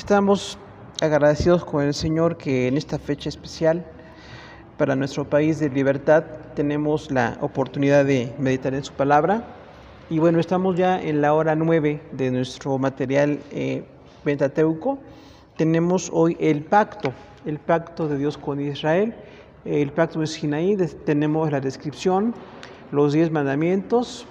Estamos agradecidos con el Señor que en esta fecha especial para nuestro país de libertad tenemos la oportunidad de meditar en su palabra. Y bueno, estamos ya en la hora 9 de nuestro material Pentateuco. Tenemos hoy el pacto de Dios con Israel, el pacto de Sinaí. Tenemos la descripción, los 10 mandamientos,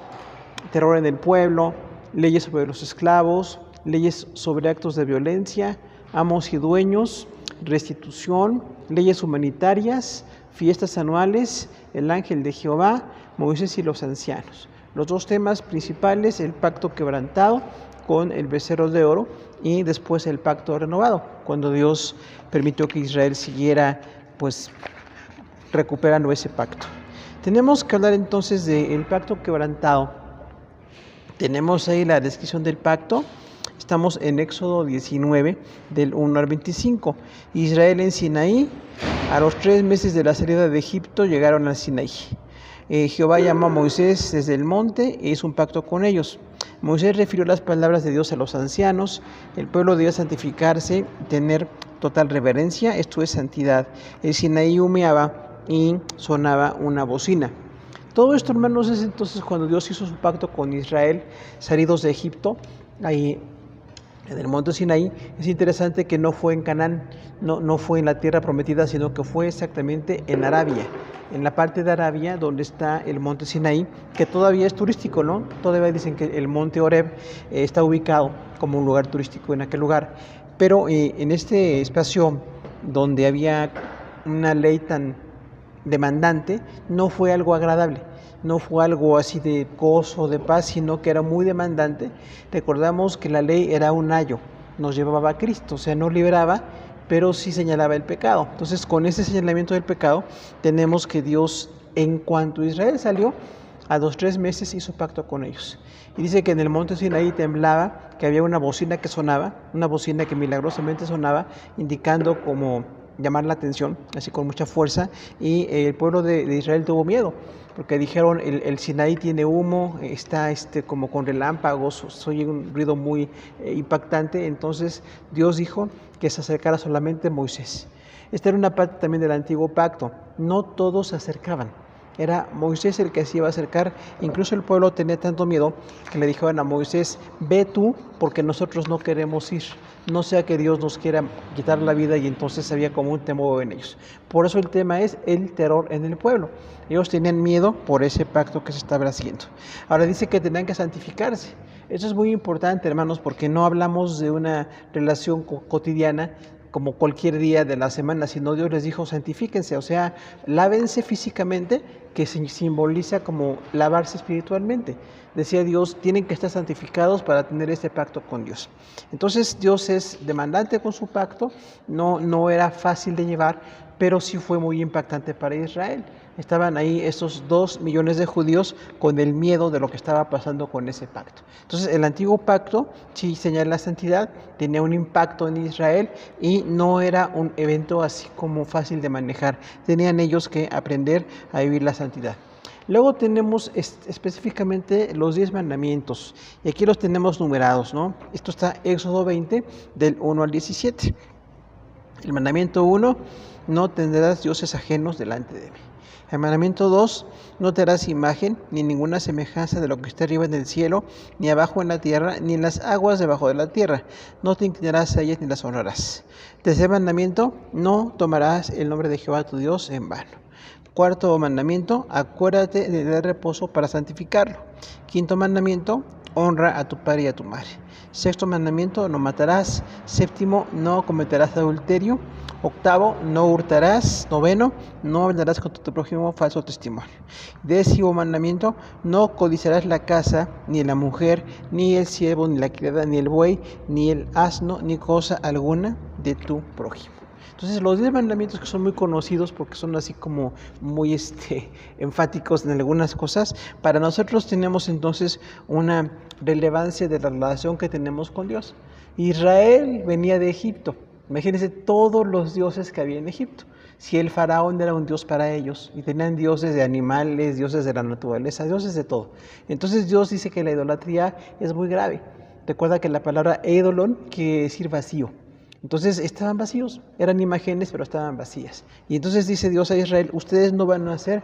terror en el pueblo, leyes sobre los esclavos, leyes sobre actos de violencia, amos y dueños, restitución, leyes humanitarias, fiestas anuales, el ángel de Jehová, Moisés y los ancianos. Los dos temas principales: el pacto quebrantado con el becerro de oro y después el pacto renovado, cuando Dios permitió que Israel siguiera recuperando ese pacto. Tenemos que hablar entonces del pacto quebrantado. Tenemos ahí la descripción del pacto. Estamos en Éxodo 19, del 1 al 25. Israel en Sinaí. A los 3 meses de la salida de Egipto llegaron al Sinaí. Jehová llamó a Moisés desde el monte e hizo un pacto con ellos. Moisés refirió las palabras de Dios a los ancianos. El pueblo debía santificarse, tener total reverencia, esto es santidad. El Sinaí humeaba y sonaba una bocina. Todo esto, hermanos, es entonces cuando Dios hizo su pacto con Israel, salidos de Egipto, ahí en el monte Sinaí. Es interesante que no fue en Canaán, no fue en la tierra prometida, sino que fue exactamente en Arabia, en la parte de Arabia donde está el monte Sinaí, que todavía es turístico, ¿no? Todavía dicen que el monte Horeb está ubicado como un lugar turístico en aquel lugar, pero en este espacio donde había una ley tan demandante, no fue algo agradable, no fue algo así de gozo, de paz, sino que era muy demandante. Recordamos que la ley era un ayo, nos llevaba a Cristo, o sea, no liberaba, pero sí señalaba el pecado. Entonces, con ese señalamiento del pecado, tenemos que Dios, en cuanto Israel salió, a 2-3 meses hizo pacto con ellos. Y dice que en el monte Sinaí temblaba, que había una bocina que sonaba, una bocina que milagrosamente sonaba, indicando como llamar la atención, así con mucha fuerza, y el pueblo de Israel tuvo miedo, porque dijeron, el Sinaí tiene humo, está como con relámpagos, oye un ruido muy impactante. Entonces Dios dijo que se acercara solamente Moisés. Esta era una parte también del antiguo pacto, no todos se acercaban. Era Moisés el que se iba a acercar. Incluso el pueblo tenía tanto miedo que le dijeron a Moisés: ve tú, porque nosotros no queremos ir, no sea que Dios nos quiera quitar la vida. Y entonces había como un temor en ellos. Por eso el tema es el terror en el pueblo. Ellos tenían miedo por ese pacto que se estaba haciendo. Ahora dice que tenían que santificarse. Eso es muy importante, hermanos, porque no hablamos de una relación cotidiana como cualquier día de la semana, sino Dios les dijo: santifíquense, o sea, lávense físicamente, que simboliza como lavarse espiritualmente. Decía Dios, tienen que estar santificados para tener este pacto con Dios. Entonces Dios es demandante con su pacto, no era fácil de llevar, pero sí fue muy impactante para Israel. Estaban ahí estos 2 millones de judíos con el miedo de lo que estaba pasando con ese pacto. Entonces el antiguo pacto sí señala la santidad, tenía un impacto en Israel y no era un evento así como fácil de manejar. Tenían ellos que aprender a vivir la santidad. Luego tenemos específicamente los 10 mandamientos, y aquí los tenemos numerados, ¿no? Esto está Éxodo 20, del 1 al 17. El mandamiento 1, no tendrás dioses ajenos delante de mí. El mandamiento 2, no te harás imagen ni ninguna semejanza de lo que está arriba en el cielo, ni abajo en la tierra, ni en las aguas debajo de la tierra. No te inclinarás a ellas ni las honrarás. Tercer mandamiento, no tomarás el nombre de Jehová tu Dios en vano. Cuarto mandamiento, acuérdate de dar reposo para santificarlo. Quinto mandamiento, honra a tu padre y a tu madre. Sexto mandamiento, no matarás. Séptimo, no cometerás adulterio. Octavo, no hurtarás. Noveno, no hablarás contra tu prójimo falso testimonio. Décimo mandamiento, no codiciarás la casa, ni la mujer, ni el siervo, ni la criada, ni el buey, ni el asno, ni cosa alguna de tu prójimo. Entonces los 10 mandamientos, que son muy conocidos porque son así como muy enfáticos en algunas cosas, para nosotros tenemos entonces una relevancia de la relación que tenemos con Dios. Israel venía de Egipto. Imagínense todos los dioses que había en Egipto. Si el faraón era un dios para ellos, y tenían dioses de animales, dioses de la naturaleza, dioses de todo. Entonces Dios dice que la idolatría es muy grave. Recuerda que la palabra eidolon quiere decir vacío. Entonces estaban vacíos, eran imágenes, pero estaban vacías. Y entonces dice Dios a Israel, ustedes no van a ser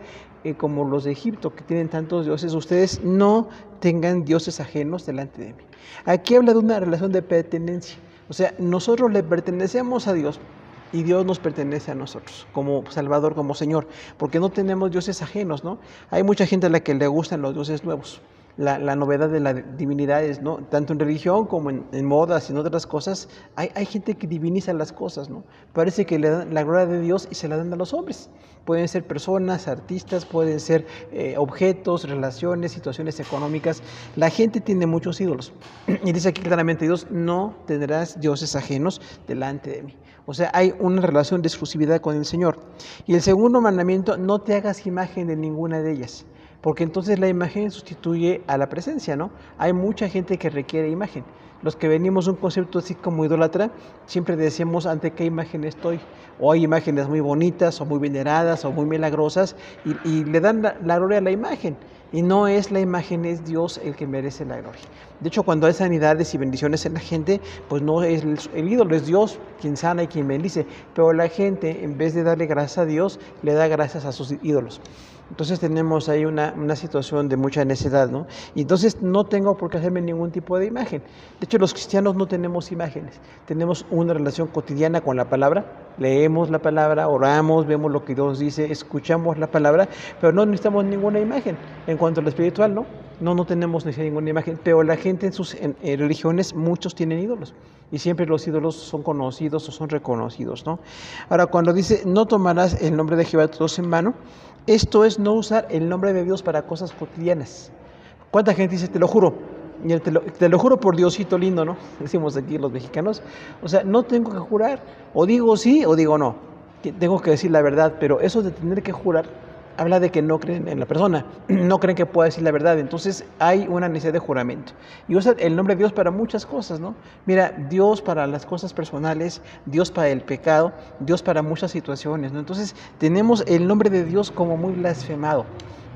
como los de Egipto, que tienen tantos dioses, ustedes no tengan dioses ajenos delante de mí. Aquí habla de una relación de pertenencia. O sea, nosotros le pertenecemos a Dios y Dios nos pertenece a nosotros, como Salvador, como Señor, porque no tenemos dioses ajenos, ¿no? Hay mucha gente a la que le gustan los dioses nuevos. La novedad de las divinidades, ¿no? Tanto en religión como en modas y en otras cosas, hay gente que diviniza las cosas, ¿no? Parece que le dan la gloria de Dios y se la dan a los hombres. Pueden ser personas, artistas, pueden ser objetos, relaciones, situaciones económicas. La gente tiene muchos ídolos. Y dice aquí claramente, Dios, no tendrás dioses ajenos delante de mí. O sea, hay una relación de exclusividad con el Señor. Y el segundo mandamiento, no te hagas imagen de ninguna de ellas. Porque entonces la imagen sustituye a la presencia, ¿no? Hay mucha gente que requiere imagen. Los que venimos de un concepto así como idólatra, siempre decimos ante qué imagen estoy. O hay imágenes muy bonitas, o muy veneradas, o muy milagrosas, y le dan la gloria a la imagen. Y no es la imagen, es Dios el que merece la gloria. De hecho, cuando hay sanidades y bendiciones en la gente, pues no es el ídolo, es Dios quien sana y quien bendice. Pero la gente, en vez de darle gracias a Dios, le da gracias a sus ídolos. Entonces tenemos ahí una situación de mucha necedad, ¿no? Y entonces no tengo por qué hacerme ningún tipo de imagen. De hecho, los cristianos no tenemos imágenes. Tenemos una relación cotidiana con la palabra. Leemos la palabra, oramos, vemos lo que Dios dice, escuchamos la palabra, pero no necesitamos ninguna imagen. En cuanto a lo espiritual, ¿no? No tenemos ninguna imagen. Pero la gente en sus religiones, muchos tienen ídolos. Y siempre los ídolos son conocidos o son reconocidos, ¿no? Ahora, cuando dice, no tomarás el nombre de Jehová tu Dios en vano, esto es no usar el nombre de Dios para cosas cotidianas. ¿Cuánta gente dice, te lo juro? Y te lo juro por Diosito lindo, ¿no? Decimos aquí los mexicanos. O sea, no tengo que jurar. O digo sí o digo no. Tengo que decir la verdad, pero eso de tener que jurar habla de que no creen en la persona, no creen que pueda decir la verdad, entonces hay una necesidad de juramento. Y usa el nombre de Dios para muchas cosas, ¿no? Mira, Dios para las cosas personales, Dios para el pecado, Dios para muchas situaciones, ¿no? Entonces tenemos el nombre de Dios como muy blasfemado.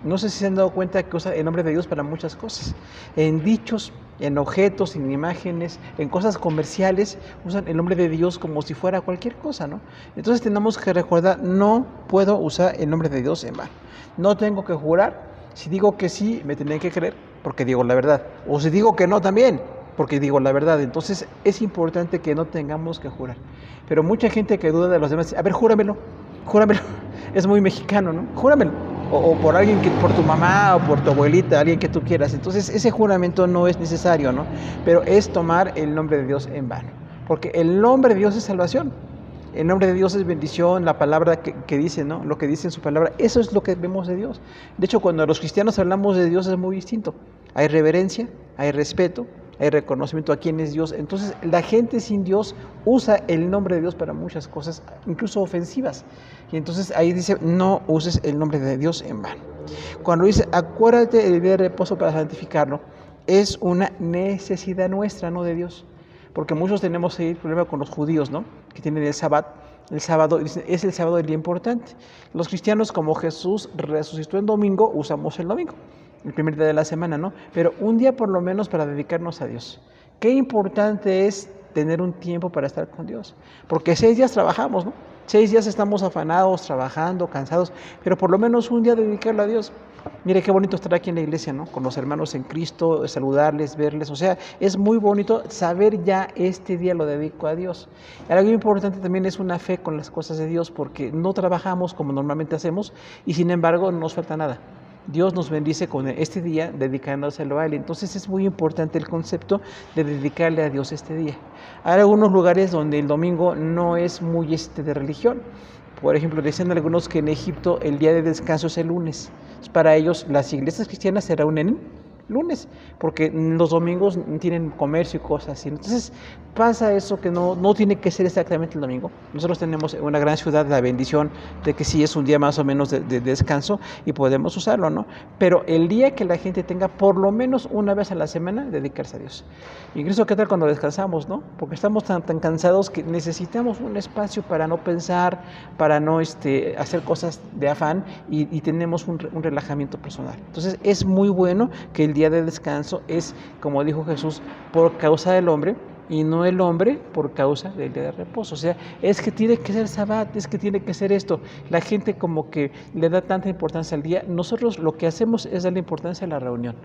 No sé si se han dado cuenta que usa el nombre de Dios para muchas cosas. En dichos, en objetos, en imágenes, en cosas comerciales, usan el nombre de Dios como si fuera cualquier cosa, ¿no? Entonces tenemos que recordar, no puedo usar el nombre de Dios en vano. No tengo que jurar. Si digo que sí, me tienen que creer porque digo la verdad. O si digo que no también, porque digo la verdad. Entonces es importante que no tengamos que jurar. Pero mucha gente que duda de los demás, a ver, júramelo, júramelo. Es muy mexicano, ¿no? Júramelo. O por alguien que, por tu mamá o por tu abuelita, alguien que tú quieras. Entonces ese juramento no es necesario, ¿no? Pero es tomar el nombre de Dios en vano. Porque el nombre de Dios es salvación. El nombre de Dios es bendición, la palabra que dice, ¿no? Lo que dice en su palabra, eso es lo que vemos de Dios. De hecho, cuando los cristianos hablamos de Dios es muy distinto. Hay reverencia, hay respeto, hay reconocimiento a quién es Dios. Entonces, la gente sin Dios usa el nombre de Dios para muchas cosas, incluso ofensivas. Y entonces ahí dice, no uses el nombre de Dios en vano. Cuando dice, acuérdate del día de reposo para santificarlo, es una necesidad nuestra, no de Dios. Porque muchos tenemos ahí el problema con los judíos, ¿no? Que tienen el sábado, es el sábado el día importante. Los cristianos, como Jesús resucitó en domingo, usamos el domingo, el primer día de la semana, ¿no? Pero un día por lo menos para dedicarnos a Dios. Qué importante es tener un tiempo para estar con Dios. Porque 6 días trabajamos, ¿no? 6 días estamos afanados, trabajando, cansados, pero por lo menos un día dedicarlo a Dios. Mire qué bonito estar aquí en la iglesia, ¿no? Con los hermanos en Cristo, saludarles, verles. O sea, es muy bonito saber ya este día lo dedico a Dios. Algo importante también es una fe con las cosas de Dios, porque no trabajamos como normalmente hacemos y sin embargo no nos falta nada. Dios nos bendice con este día dedicándoselo a Él. Entonces es muy importante el concepto de dedicarle a Dios este día. Hay algunos lugares donde el domingo no es muy de religión. Por ejemplo, dicen algunos que en Egipto el día de descanso es el lunes. Para ellos las iglesias cristianas se reúnen lunes, porque los domingos tienen comercio y cosas así. Entonces pasa eso que no tiene que ser exactamente el domingo. Nosotros tenemos en una gran ciudad la bendición de que sí es un día más o menos de descanso y podemos usarlo, ¿no? Pero el día que la gente tenga por lo menos una vez a la semana dedicarse a Dios. Incluso qué tal cuando descansamos, ¿no? Porque estamos tan cansados que necesitamos un espacio para no pensar, para no hacer cosas de afán y tenemos un relajamiento personal. Entonces es muy bueno que el día de descanso es, como dijo Jesús, por causa del hombre, y no el hombre por causa del día de reposo. O sea, es que tiene que ser Sabbat, es que tiene que ser esto. La gente como que le da tanta importancia al día. Nosotros lo que hacemos es darle importancia a la reunión.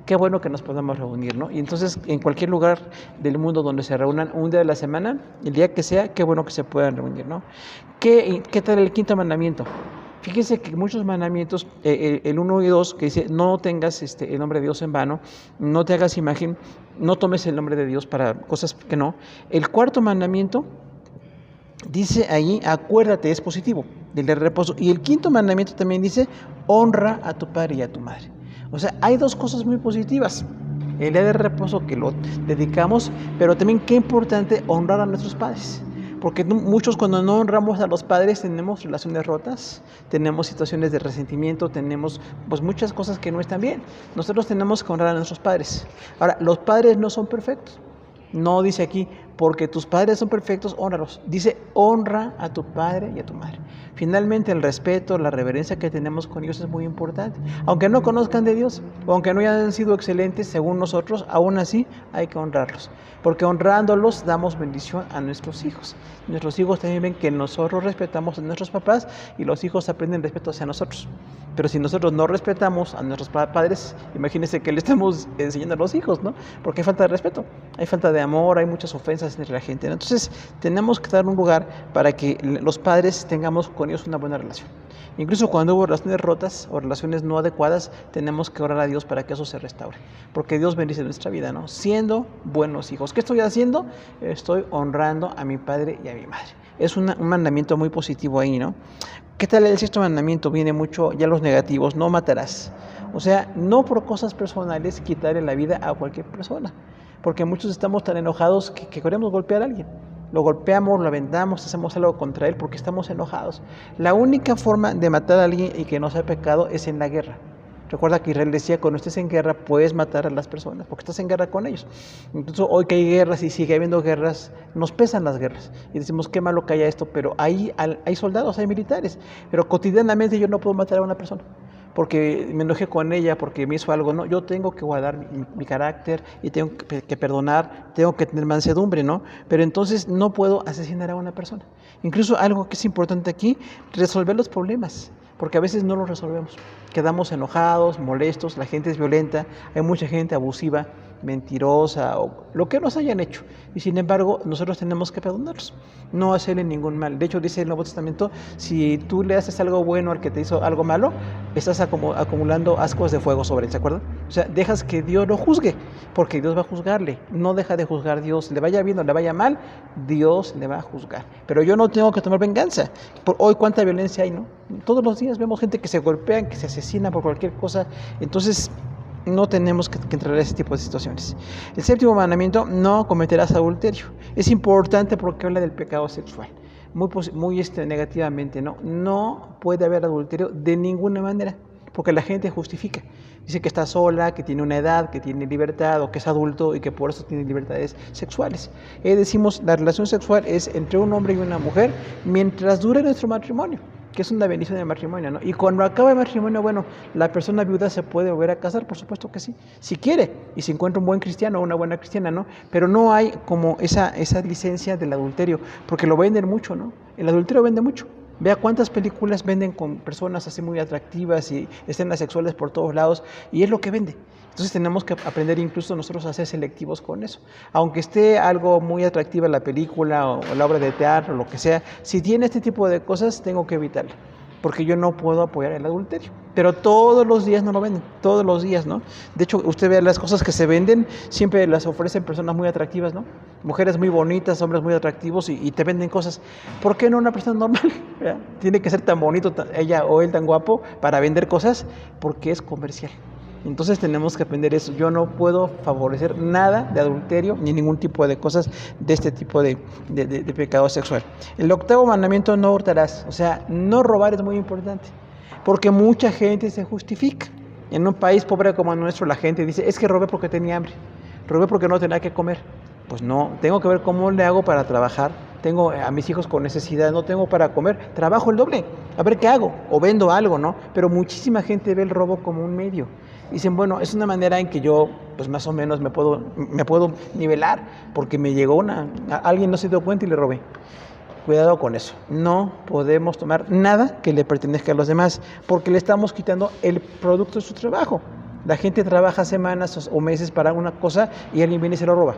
Qué bueno que nos podamos reunir, ¿no? Y entonces en cualquier lugar del mundo donde se reúnan un día de la semana, el día que sea, qué bueno que se puedan reunir, ¿no? ¿Qué tal el quinto mandamiento? Fíjense que muchos mandamientos, el 1 y 2, que dice, no tengas el nombre de Dios en vano, no te hagas imagen, no tomes el nombre de Dios para cosas que no. El cuarto mandamiento dice ahí, acuérdate, es positivo, del día de reposo. Y el quinto mandamiento también dice, honra a tu padre y a tu madre. O sea, hay dos cosas muy positivas. El día de reposo que lo dedicamos, pero también qué importante honrar a nuestros padres. Porque muchos cuando no honramos a los padres tenemos relaciones rotas, tenemos situaciones de resentimiento, tenemos pues muchas cosas que no están bien. Nosotros tenemos que honrar a nuestros padres. Ahora, los padres no son perfectos. No dice aquí, porque tus padres son perfectos, hónralos. Dice, honra a tu padre y a tu madre. Finalmente, el respeto, la reverencia que tenemos con ellos es muy importante. Aunque no conozcan de Dios, o aunque no hayan sido excelentes según nosotros, aún así hay que honrarlos. Porque honrándolos damos bendición a nuestros hijos. Nuestros hijos también ven que nosotros respetamos a nuestros papás y los hijos aprenden respeto hacia nosotros. Pero si nosotros no respetamos a nuestros padres, imagínense que le estamos enseñando a los hijos, ¿no? Porque hay falta de respeto, hay falta de amor, hay muchas ofensas entre la gente, ¿no? Entonces, tenemos que dar un lugar para que los padres tengamos con ellos una buena relación. Incluso cuando hubo relaciones rotas o relaciones no adecuadas, tenemos que orar a Dios para que eso se restaure. Porque Dios bendice nuestra vida, ¿no? Siendo buenos hijos. ¿Qué estoy haciendo? Estoy honrando a mi padre y a mi madre. Es un mandamiento muy positivo ahí, ¿no? ¿Qué tal el sexto mandamiento? Viene mucho ya los negativos, no matarás. O sea, no por cosas personales quitarle la vida a cualquier persona. Porque muchos estamos tan enojados que queremos golpear a alguien. Lo golpeamos, lo aventamos, hacemos algo contra él porque estamos enojados. La única forma de matar a alguien y que no sea pecado es en la guerra. Recuerda que Israel decía, cuando estés en guerra puedes matar a las personas, porque estás en guerra con ellos. Incluso hoy que hay guerras y sigue habiendo guerras, nos pesan las guerras. Y decimos, qué malo que haya esto, pero hay soldados, hay militares. Pero cotidianamente yo no puedo matar a una persona, porque me enojé con ella, porque me hizo algo. No, yo tengo que guardar mi carácter y tengo que perdonar, tengo que tener mansedumbre, ¿no? Pero entonces no puedo asesinar a una persona. Incluso algo que es importante aquí, resolver los problemas. Porque a veces no los resolvemos. Quedamos enojados, molestos, la gente es violenta, hay mucha gente abusiva, mentirosa o lo que nos hayan hecho. Y sin embargo, nosotros tenemos que perdonarlos, no hacerle ningún mal. De hecho, dice el Nuevo Testamento, si tú le haces algo bueno al que te hizo algo malo, estás acumulando ascuas de fuego sobre él, ¿se acuerdan? O sea, dejas que Dios lo juzgue, porque Dios va a juzgarle. No deja de juzgar Dios, le vaya bien o le vaya mal, Dios le va a juzgar. Pero yo no tengo que tomar venganza. Hoy cuánta violencia hay, ¿no? Todos los días vemos gente que se golpean, que se asesina por cualquier cosa. Entonces, no tenemos que entrar a ese tipo de situaciones. El séptimo mandamiento, no cometerás adulterio. Es importante porque habla del pecado sexual. Muy negativamente, ¿no? No puede haber adulterio de ninguna manera, porque la gente justifica. Dice que está sola, que tiene una edad, que tiene libertad o que es adulto y que por eso tiene libertades sexuales. Decimos, la relación sexual es entre un hombre y una mujer mientras dure nuestro matrimonio, que es una bendición del matrimonio, ¿no? Y cuando acaba el matrimonio, bueno, la persona viuda se puede volver a casar, por supuesto que sí, si quiere, y si encuentra un buen cristiano o una buena cristiana, ¿no? Pero no hay como esa licencia del adulterio, porque lo venden mucho, ¿no? El adulterio vende mucho. Vea cuántas películas venden con personas así muy atractivas y escenas sexuales por todos lados, y es lo que vende. Entonces tenemos que aprender incluso nosotros a ser selectivos con eso. Aunque esté algo muy atractiva la película o la obra de teatro o lo que sea, si tiene este tipo de cosas tengo que evitarla, porque yo no puedo apoyar el adulterio. Pero todos los días no lo venden, todos los días, ¿no? De hecho, usted ve las cosas que se venden, siempre las ofrecen personas muy atractivas, ¿no? Mujeres muy bonitas, hombres muy atractivos y te venden cosas. ¿Por qué no una persona normal? ¿Verdad? Tiene que ser tan bonito ella o él tan guapo para vender cosas, porque es comercial. Entonces tenemos que aprender eso. Yo no puedo favorecer nada de adulterio ni ningún tipo de cosas de este tipo de pecado sexual. El octavo mandamiento, no hurtarás. O sea, no robar es muy importante, porque mucha gente se justifica. En un país pobre como el nuestro, la gente dice, es que robé porque tenía hambre, robé porque no tenía que comer. Pues no, tengo que ver cómo le hago para trabajar, tengo a mis hijos con necesidad, no tengo para comer, trabajo el doble, a ver qué hago, o vendo algo, ¿no? Pero muchísima gente ve el robo como un medio. Dicen, bueno, es una manera en que yo, pues más o menos me puedo nivelar, porque me llegó alguien no se dio cuenta y le robé. Cuidado con eso. No podemos tomar nada que le pertenezca a los demás, porque le estamos quitando el producto de su trabajo. La gente trabaja semanas o meses para una cosa y alguien viene y se lo roba.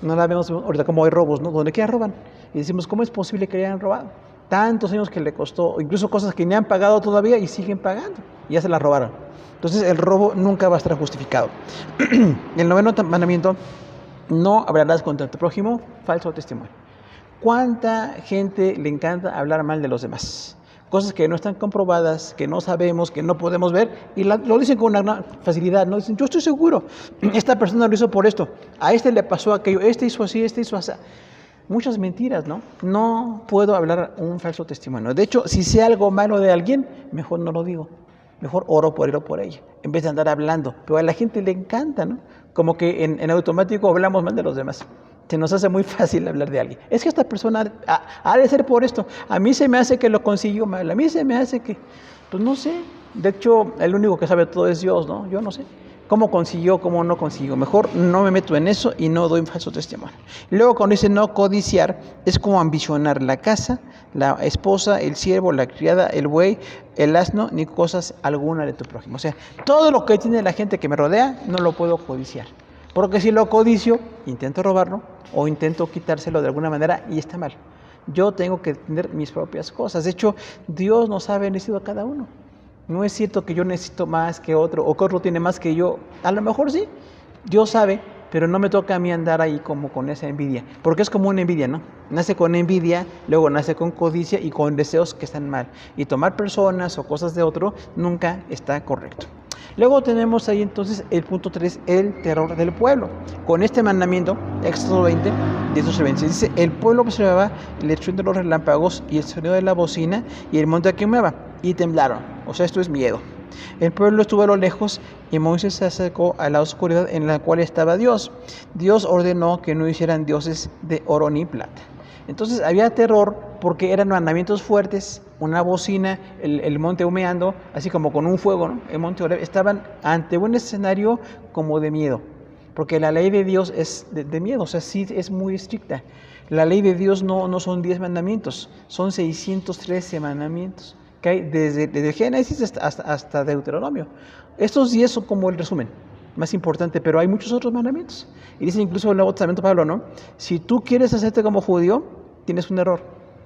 No la vemos ahorita como hay robos, ¿no? Donde quiera roban. Y decimos, ¿cómo es posible que hayan robado? Tantos años que le costó, incluso cosas que ni han pagado todavía y siguen pagando. Y ya se las robaron. Entonces el robo nunca va a estar justificado. El 9º mandamiento, no hablarás contra tu prójimo falso testimonio. ¿Cuánta gente le encanta hablar mal de los demás? Cosas que no están comprobadas, que no sabemos, que no podemos ver, y lo dicen con una gran facilidad, ¿no? Dicen, yo estoy seguro, esta persona lo hizo por esto, a este le pasó aquello, este hizo así, este hizo así. Muchas mentiras, ¿no? No puedo hablar un falso testimonio. De hecho, si sé algo malo de alguien, mejor no lo digo. Mejor oro por él o por ella, en vez de andar hablando. Pero a la gente le encanta, ¿no? Como que en automático hablamos mal de los demás. Se nos hace muy fácil hablar de alguien. Es que esta persona ha de ser por esto. A mí se me hace que lo consiguió mal. A mí se me hace que... Pues no sé. De hecho, el único que sabe todo es Dios, ¿no? Yo no sé. ¿Cómo consiguió? ¿Cómo no consiguió? Mejor no me meto en eso y no doy un falso testimonio. Luego, cuando dice no codiciar, es como ambicionar la casa, la esposa, el siervo, la criada, el buey, el asno, ni cosas alguna de tu prójimo. O sea, todo lo que tiene la gente que me rodea, no lo puedo codiciar. Porque si lo codicio, intento robarlo o intento quitárselo de alguna manera y está mal. Yo tengo que tener mis propias cosas. De hecho, Dios nos ha bendecido a cada uno. No es cierto que yo necesito más que otro o que otro tiene más que yo. A lo mejor sí, Dios sabe, pero no me toca a mí andar ahí como con esa envidia. Porque es como una envidia, ¿no? Nace con envidia, luego nace con codicia y con deseos que están mal. Y tomar personas o cosas de otro nunca está correcto. Luego tenemos ahí entonces el punto 3, el terror del pueblo. Con este mandamiento, Éxodo 20, 18-20, dice, el pueblo observaba el estruendo de los relámpagos y el sonido de la bocina y el monte que quemaba, y temblaron. O sea, esto es miedo. El pueblo estuvo a lo lejos y Moisés se acercó a la oscuridad en la cual estaba Dios. Dios ordenó que no hicieran dioses de oro ni plata. Entonces había terror porque eran mandamientos fuertes, una bocina, el monte humeando, así como con un fuego, ¿no? El monte Oreb, estaban ante un escenario como de miedo, porque la ley de Dios es de miedo, o sea, sí es muy estricta. La ley de Dios no son 10 mandamientos, son 613 mandamientos, que hay desde Génesis hasta Deuteronomio. Estos 10 son como el resumen más importante, pero hay muchos otros mandamientos. Y dice incluso en el Nuevo Testamento Pablo, ¿no? Si tú quieres hacerte como judío, tienes un error.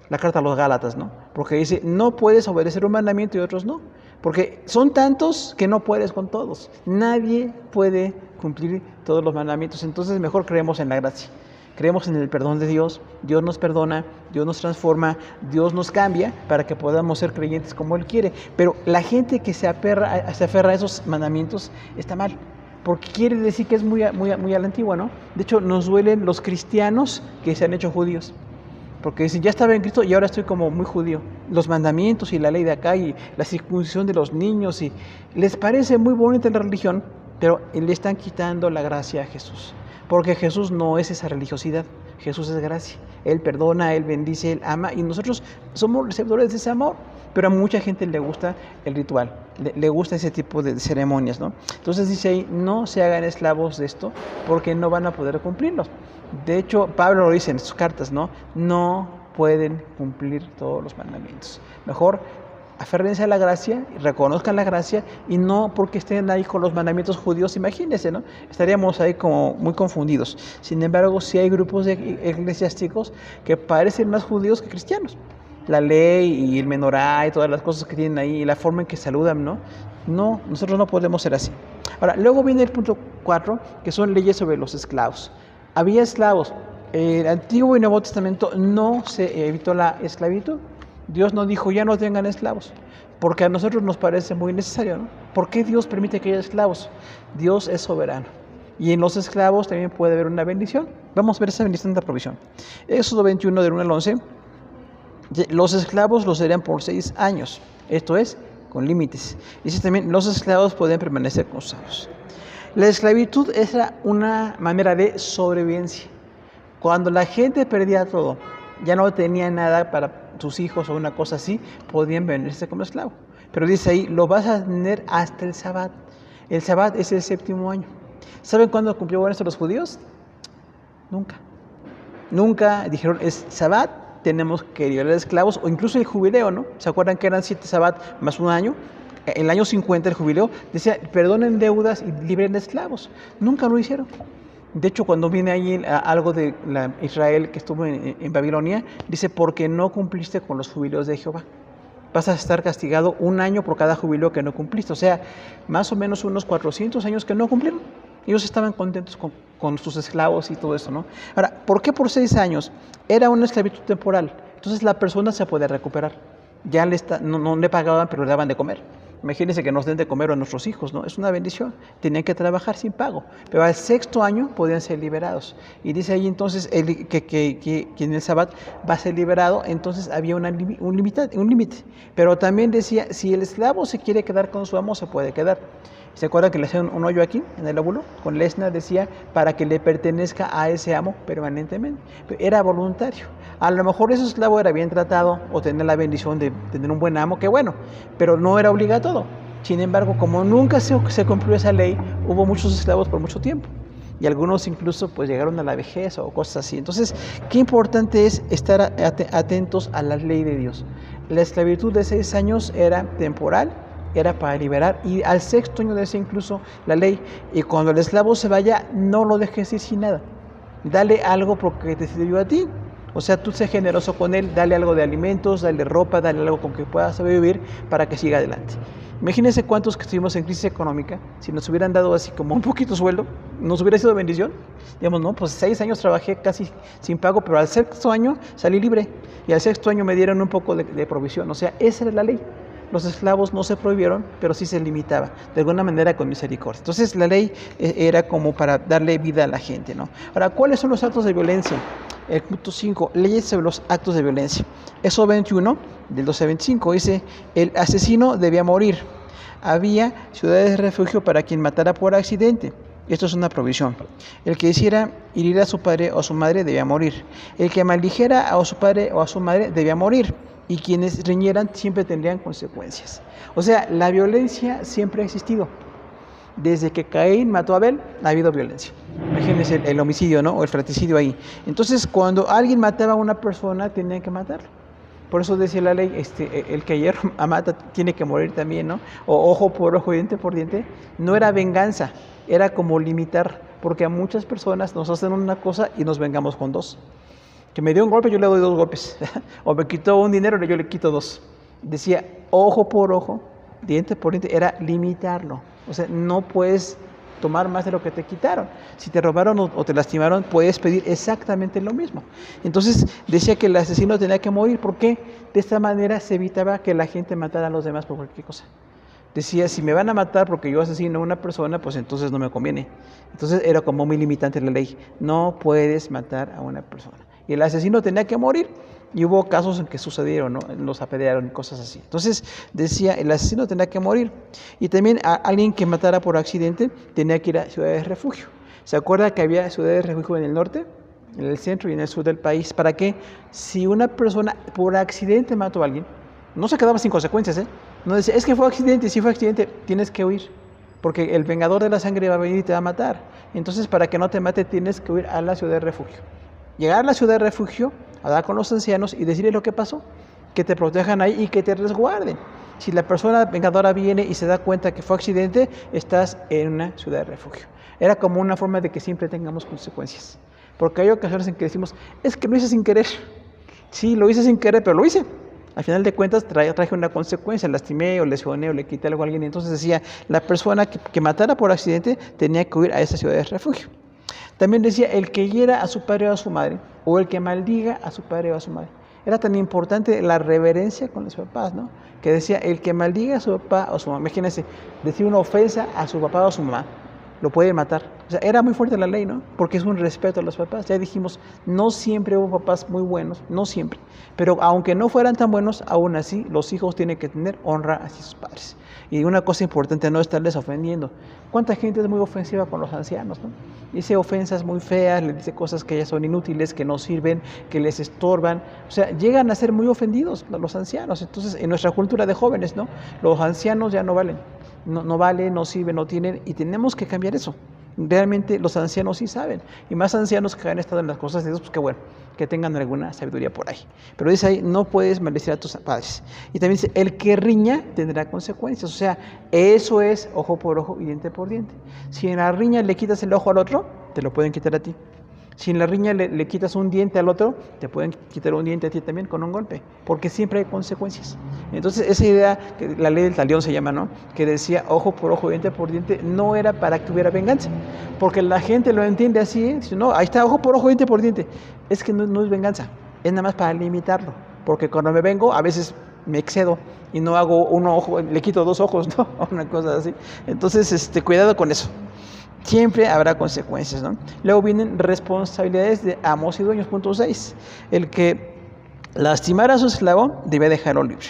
La carta a los Gálatas, ¿no? Porque dice, no puedes obedecer un mandamiento y otros no. Porque son tantos que no puedes con todos. Nadie puede cumplir todos los mandamientos. Entonces mejor creemos en la gracia. Creemos en el perdón de Dios. Dios nos perdona, Dios nos transforma, Dios nos cambia para que podamos ser creyentes como Él quiere. Pero la gente que se aferra a esos mandamientos está mal. Porque quiere decir que es muy a la antigua, ¿no? De hecho, nos duelen los cristianos que se han hecho judíos. Porque dicen, ya estaba en Cristo y ahora estoy como muy judío. Los mandamientos y la ley de acá y la circuncisión de los niños. Y les parece muy bonita la religión, pero le están quitando la gracia a Jesús. Porque Jesús no es esa religiosidad. Jesús es gracia. Él perdona, Él bendice, Él ama. Y nosotros somos receptores de ese amor. Pero a mucha gente le gusta el ritual. Le gusta ese tipo de ceremonias, ¿no? Entonces dice ahí, no se hagan esclavos de esto porque no van a poder cumplirlos. De hecho, Pablo lo dice en sus cartas, ¿no? No pueden cumplir todos los mandamientos. Mejor aférrense a la gracia, reconozcan la gracia y no porque estén ahí con los mandamientos judíos, imagínense, ¿no? Estaríamos ahí como muy confundidos. Sin embargo, sí hay grupos de eclesiásticos que parecen más judíos que cristianos. La ley y el menorá y todas las cosas que tienen ahí y la forma en que saludan, ¿no? No, nosotros no podemos ser así. Ahora, luego viene el punto 4, que son leyes sobre los esclavos. Había esclavos. El Antiguo y Nuevo Testamento no se evitó la esclavitud. Dios no dijo, ya no tengan esclavos, porque a nosotros nos parece muy necesario, ¿no? ¿Por qué Dios permite que haya esclavos? Dios es soberano. Y en los esclavos también puede haber una bendición. Vamos a ver esa bendición de la provisión. Éxodo 21, del 1 al 11. Los esclavos los serían por 6 años. Esto es, con límites. Dice también, los esclavos pueden permanecer con sus amos. La esclavitud era una manera de sobrevivencia. Cuando la gente perdía todo, ya no tenía nada para sus hijos o una cosa así, podían venderse como esclavo. Pero dice ahí, lo vas a tener hasta el Sabbat. El Sabbat es el 7º año. ¿Saben cuándo cumplió con esto los judíos? Nunca. Nunca dijeron, es Sabbat, tenemos que liberar esclavos, o incluso el jubileo, ¿no? ¿Se acuerdan que eran 7 Sabbat más un año? En el año 50 el jubileo decía, perdonen deudas y liberen esclavos. Nunca lo hicieron. De hecho, cuando viene ahí algo de Israel que estuvo en Babilonia, dice, porque no cumpliste con los jubileos de Jehová. Vas a estar castigado 1 año por cada jubileo que no cumpliste. O sea, más o menos unos 400 años que no cumplieron. Ellos estaban contentos con sus esclavos y todo eso, ¿no? Ahora, ¿por qué por 6 años? Era una esclavitud temporal. Entonces la persona se puede recuperar. Ya no le pagaban, pero le daban de comer. Imagínense que nos den de comer a nuestros hijos, ¿no? Es una bendición. Tenían que trabajar sin pago. Pero al 6º año podían ser liberados. Y dice ahí entonces que en el Sabbat va a ser liberado, entonces había un límite. Pero también decía, si el esclavo se quiere quedar con su amo, se puede quedar. ¿Se acuerdan que le hacían un hoyo aquí, en el óvulo? Con lesna decía, para que le pertenezca a ese amo permanentemente. Era voluntario. A lo mejor ese esclavo era bien tratado o tenía la bendición de tener un buen amo, que bueno, pero no era obligatorio. Sin embargo, como nunca se cumplió esa ley, hubo muchos esclavos por mucho tiempo. Y algunos incluso pues llegaron a la vejez o cosas así. Entonces, qué importante es estar atentos a la ley de Dios. La esclavitud de 6 años era temporal, era para liberar, y al 6º año decía incluso la ley, y cuando el esclavo se vaya, no lo dejes ir sin nada. Dale algo porque te sirvió a ti. O sea, tú sé generoso con él, dale algo de alimentos, dale ropa, dale algo con que pueda sobrevivir para que siga adelante. Imagínense cuántos que estuvimos en crisis económica, si nos hubieran dado así como un poquito sueldo, nos hubiera sido bendición. Digamos, no, pues 6 años trabajé casi sin pago, pero al 6º año salí libre, y al 6º año me dieron un poco de provisión. O sea, esa era la ley. Los esclavos no se prohibieron, pero sí se limitaba, de alguna manera con misericordia. Entonces la ley era como para darle vida a la gente, ¿no? Ahora, ¿cuáles son los actos de violencia? El punto 5, leyes sobre los actos de violencia. Eso 21, del 12 a 25, dice, el asesino debía morir. Había ciudades de refugio para quien matara por accidente. Esto es una provisión. El que hiciera herir a su padre o a su madre debía morir. El que maldijera a su padre o a su madre debía morir. Y quienes riñeran siempre tendrían consecuencias. O sea, la violencia siempre ha existido. Desde que Caín mató a Abel, ha habido violencia. Imagínense el homicidio, ¿no? O el fratricidio ahí. Entonces, cuando alguien mataba a una persona, tenían que matarlo. Por eso decía la ley, el que hierro mata tiene que morir también, ¿no? O ojo por ojo, diente por diente. No era venganza, era como limitar, porque a muchas personas nos hacen una cosa y nos vengamos con 2. Que me dio un golpe, yo le doy 2 golpes. O me quitó un dinero, yo le quito 2. Decía, ojo por ojo, diente por diente, era limitarlo. O sea, no puedes tomar más de lo que te quitaron. Si te robaron o te lastimaron, puedes pedir exactamente lo mismo. Entonces, decía que el asesino tenía que morir. ¿Por qué? De esta manera se evitaba que la gente matara a los demás por cualquier cosa. Decía, si me van a matar porque yo asesino a una persona, pues entonces no me conviene. Entonces era como muy limitante la ley. No puedes matar a una persona. Y el asesino tenía que morir. Y hubo casos en que sucedieron, ¿no? Los apedrearon y cosas así. Entonces decía, el asesino tenía que morir. Y también a alguien que matara por accidente tenía que ir a ciudades de refugio. ¿Se acuerda que había ciudades de refugio en el norte, en el centro y en el sur del país? ¿Para qué? Si una persona por accidente mató a alguien, no se quedaba sin consecuencias, ¿eh? No decía, es que fue accidente, si fue accidente, tienes que huir. Porque el vengador de la sangre va a venir y te va a matar. Entonces, para que no te mate, tienes que huir a la ciudad de refugio. Llegar a la ciudad de refugio, hablar con los ancianos y decirles lo que pasó, que te protejan ahí y que te resguarden. Si la persona vengadora viene y se da cuenta que fue accidente, estás en una ciudad de refugio. Era como una forma de que siempre tengamos consecuencias. Porque hay ocasiones en que decimos, es que lo hice sin querer. Sí, lo hice sin querer, pero lo hice. Al final de cuentas traje una consecuencia, lastimé o lesioné o le quité algo a alguien. Entonces decía, la persona que matara por accidente tenía que huir a esa ciudad de refugio. También decía, el que hiera a su padre o a su madre, o el que maldiga a su padre o a su madre. Era tan importante la reverencia con los papás, ¿no? Que decía, el que maldiga a su papá o a su mamá. Imagínense, decir una ofensa a su papá o a su mamá, lo puede matar. O sea, era muy fuerte la ley, ¿no? Porque es un respeto a los papás. Ya dijimos, no siempre hubo papás muy buenos, no siempre. Pero aunque no fueran tan buenos, aún así los hijos tienen que tener honra hacia sus padres. Y una cosa importante, no estarles ofendiendo. ¿Cuánta gente es muy ofensiva con los ancianos, no? Dice ofensas muy feas, les dice cosas que ya son inútiles, que no sirven, que les estorban. O sea, llegan a ser muy ofendidos los ancianos. Entonces, en nuestra cultura de jóvenes, ¿no? Los ancianos ya no valen. No valen, no sirven, no tienen, y tenemos que cambiar eso. Realmente los ancianos sí saben, y más ancianos que han estado en las cosas de Dios, pues qué bueno, que tengan alguna sabiduría por ahí. Pero dice ahí, no puedes maldecir a tus padres. Y también dice, el que riña tendrá consecuencias. O sea, eso es ojo por ojo y diente por diente. Si en la riña le quitas el ojo al otro, te lo pueden quitar a ti. Si en la riña le quitas un diente al otro, te pueden quitar un diente a ti también con un golpe, porque siempre hay consecuencias. Entonces, esa idea, que la ley del talión se llama, ¿no? Que decía ojo por diente, no era para que tuviera venganza, porque la gente lo entiende así, ¿eh? Dice, no, ahí está, ojo por diente. Es que no es venganza, es nada más para limitarlo, porque cuando me vengo, a veces me excedo y no hago un ojo, le quito 2 ojos, ¿no? Una cosa así. Entonces, cuidado con eso. Siempre habrá consecuencias, ¿no? Luego vienen responsabilidades de amos y dueños, punto 6. El que lastimara a su esclavo debía dejarlo libre.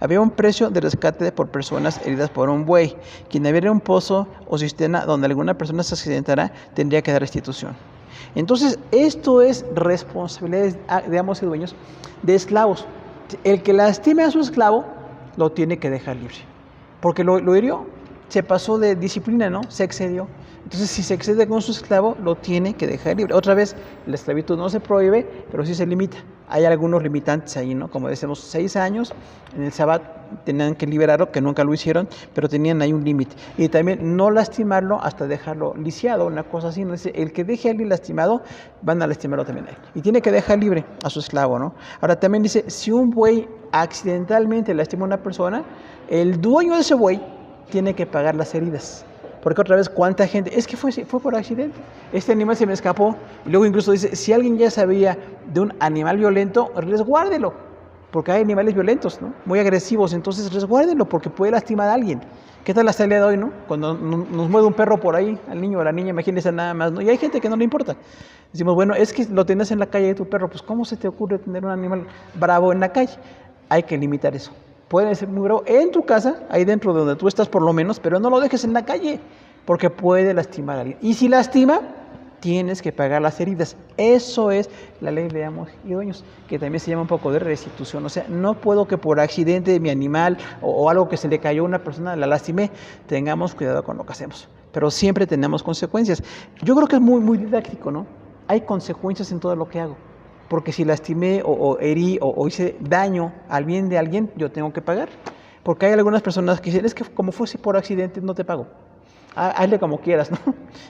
Había un precio de rescate por personas heridas por un buey. Quien abriera un pozo o cisterna donde alguna persona se accidentara tendría que dar restitución. Entonces, esto es responsabilidades de amos y dueños de esclavos. El que lastime a su esclavo lo tiene que dejar libre, porque lo hirió, se pasó de disciplina, ¿no? Se excedió. Entonces, si se excede con su esclavo, lo tiene que dejar libre. Otra vez, la esclavitud no se prohíbe, pero sí se limita. Hay algunos limitantes ahí, ¿no? Como decimos, 6 años, en el Sabbat tenían que liberarlo, que nunca lo hicieron, pero tenían ahí un límite. Y también no lastimarlo hasta dejarlo lisiado, una cosa así, ¿no? El que deje a alguien lastimado, van a lastimarlo también a él. Y tiene que dejar libre a su esclavo, ¿no? Ahora también dice, si un buey accidentalmente lastima a una persona, el dueño de ese buey tiene que pagar las heridas. Porque otra vez, ¿cuánta gente? Es que fue por accidente. Este animal se me escapó. Y luego incluso dice, si alguien ya sabía de un animal violento, resguárdelo. Porque hay animales violentos, ¿no? Muy agresivos. Entonces, resguárdenlo porque puede lastimar a alguien. ¿Qué tal la salida de hoy, no? Cuando nos mueve un perro por ahí, al niño o a la niña, imagínense nada más, ¿no? Y hay gente que no le importa. Decimos, bueno, es que lo tenés en la calle de tu perro. Pues, ¿cómo se te ocurre tener un animal bravo en la calle? Hay que limitar eso. Puede ser muy bravo en tu casa, ahí dentro de donde tú estás por lo menos, pero no lo dejes en la calle, porque puede lastimar a alguien. Y si lastima, tienes que pagar las heridas. Eso es la ley de amos y dueños, que también se llama un poco de restitución. O sea, no puedo que por accidente de mi animal o algo que se le cayó a una persona, la lastimé. Tengamos cuidado con lo que hacemos, pero siempre tenemos consecuencias. Yo creo que es muy didáctico, ¿no? Hay consecuencias en todo lo que hago. Porque si lastimé o herí o hice daño al bien de alguien, yo tengo que pagar. Porque hay algunas personas que dicen, es que como fuese por accidente, no te pago. Hazle como quieras, ¿no?